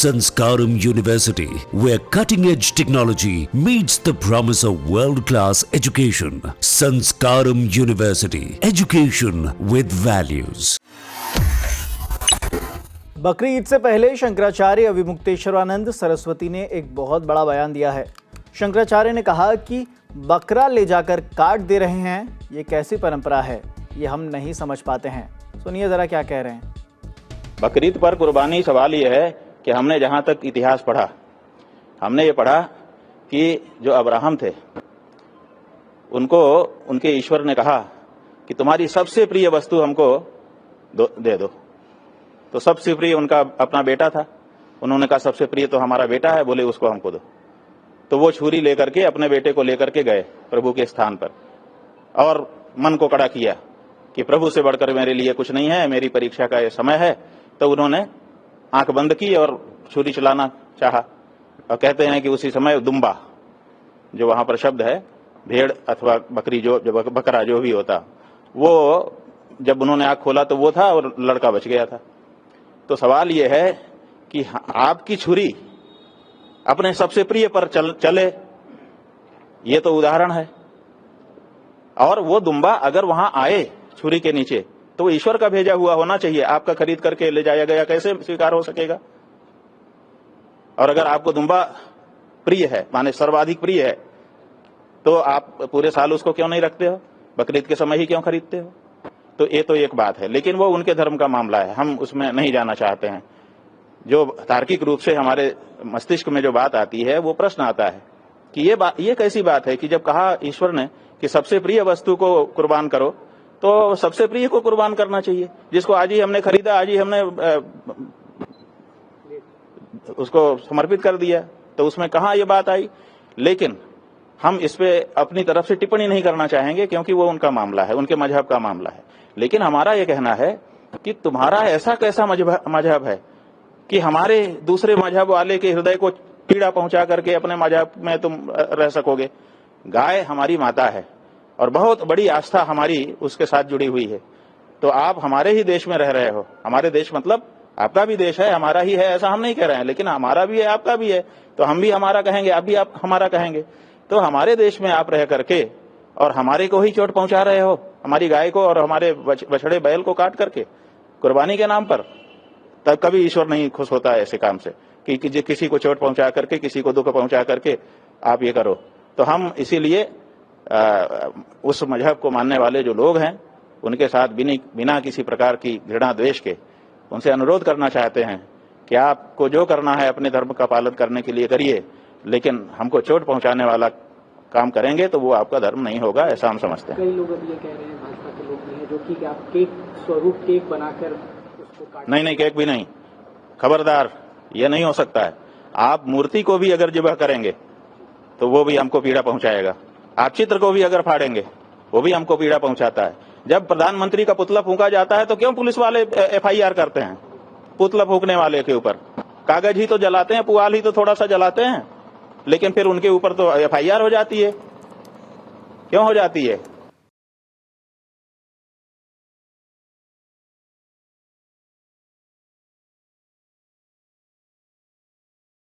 Sanskaram University, where cutting-edge technology meets the promise of world-class education. Sanskaram University, education with values. बकरी ईद से पहले शंकराचार्य अविमुक्तेश्वरानंद सरस्वती ने एक बहुत बड़ा बयान दिया है। शंकराचार्य ने कहा कि बकरा ले जाकर काट दे रहे हैं, ये कैसी परंपरा है, ये हम नहीं समझ पाते हैं। सुनिए जरा क्या कह रहे हैं। बकरीद पर कुर्बानी सवाल ये है कि हमने जहां तक इतिहास पढ़ा, हमने ये पढ़ा कि जो अब्राहम थे उनको उनके ईश्वर ने कहा कि तुम्हारी सबसे प्रिय वस्तु हमको दे दो। तो सबसे प्रिय उनका अपना बेटा था। उन्होंने कहा सबसे प्रिय तो हमारा बेटा है, बोले उसको हमको दो। तो वो छुरी लेकर के अपने बेटे को लेकर के गए प्रभु के स्थान पर और मन को कड़ा किया कि प्रभु से बढ़कर मेरे लिए कुछ नहीं है, मेरी परीक्षा का ये समय है। तो उन्होंने आंख बंद की और छुरी चलाना चाहा। और कहते हैं कि उसी समय दुम्बा, जो वहां पर शब्द है, भेड़ अथवा बकरी, जो बकरा जो भी होता, वो जब उन्होंने आंख खोला तो वो था और लड़का बच गया था। तो सवाल ये है कि आपकी छुरी अपने सबसे प्रिय पर चले, ये तो उदाहरण है। और वो दुम्बा अगर वहां आए छुरी के नीचे तो वो ईश्वर का भेजा हुआ होना चाहिए। आपका खरीद करके ले जाया गया कैसे स्वीकार हो सकेगा? और अगर आपको दुम्बा प्रिय है, माने सर्वाधिक प्रिय है, तो आप पूरे साल उसको क्यों नहीं रखते हो? बकरीद के समय ही क्यों खरीदते हो? तो ये तो एक बात है, लेकिन वो उनके धर्म का मामला है, हम उसमें नहीं जाना चाहते हैं। जो तार्किक रूप से हमारे मस्तिष्क में जो बात आती है, वो प्रश्न आता है कि ये कैसी बात है कि जब कहा ईश्वर ने कि सबसे प्रिय वस्तु को कुर्बान करो, तो सबसे प्रिय को कुर्बान करना चाहिए। जिसको आज ही हमने खरीदा, आज ही हमने उसको समर्पित कर दिया, तो उसमें कहाँ ये बात आई? लेकिन हम इस पे अपनी तरफ से टिप्पणी नहीं करना चाहेंगे, क्योंकि वो उनका मामला है, उनके मजहब का मामला है। लेकिन हमारा ये कहना है कि तुम्हारा ऐसा कैसा मजहब है कि हमारे दूसरे मजहब वाले के हृदय को पीड़ा पहुंचा करके अपने मजहब में तुम रह सकोगे? गाय हमारी माता है और बहुत बड़ी आस्था हमारी उसके साथ जुड़ी हुई है। तो आप हमारे ही देश में रह रहे हो। हमारे देश मतलब आपका भी देश है, हमारा ही है, ऐसा हम नहीं कह रहे हैं, लेकिन हमारा भी है, आपका भी है, तो हम भी हमारा कहेंगे, आप भी आप हमारा कहेंगे। तो हमारे देश में आप रह करके और हमारे को ही चोट पहुंचा रहे हो, हमारी गाय को और हमारे बछड़े बैल को काट करके कुर्बानी के नाम पर। तब कभी ईश्वर नहीं खुश होता है ऐसे काम से कि किसी को चोट पहुंचा करके, किसी को दुख पहुंचा करके आप ये करो। तो हम इसीलिए उस मजहब को मानने वाले जो लोग हैं, उनके साथ बिना किसी प्रकार की घृणा द्वेष के उनसे अनुरोध करना चाहते हैं कि आपको जो करना है अपने धर्म का पालन करने के लिए करिए, लेकिन हमको चोट पहुंचाने वाला काम करेंगे तो वो आपका धर्म नहीं होगा, ऐसा हम समझते हैं। कई लोग अब ये कह रहे हैं, भाजपा के लोग भी हैं, जो कि आप केक स्वरूप केक बनाकर उसको काट। नहीं, केक भी नहीं, खबरदार, ये नहीं हो सकता है। आप मूर्ति को भी अगर ज़िबह करेंगे तो वो भी हमको पीड़ा पहुंचाएगा। आप चित्र को भी अगर फाड़ेंगे वो भी हमको पीड़ा पहुंचाता है। जब प्रधानमंत्री का पुतला फूंका जाता है तो क्यों पुलिस वाले FIR करते हैं पुतला फूंकने वाले के ऊपर? कागज ही तो जलाते हैं, पुआल ही तो थोड़ा सा जलाते हैं, लेकिन फिर उनके ऊपर तो FIR हो जाती है। क्यों हो जाती है?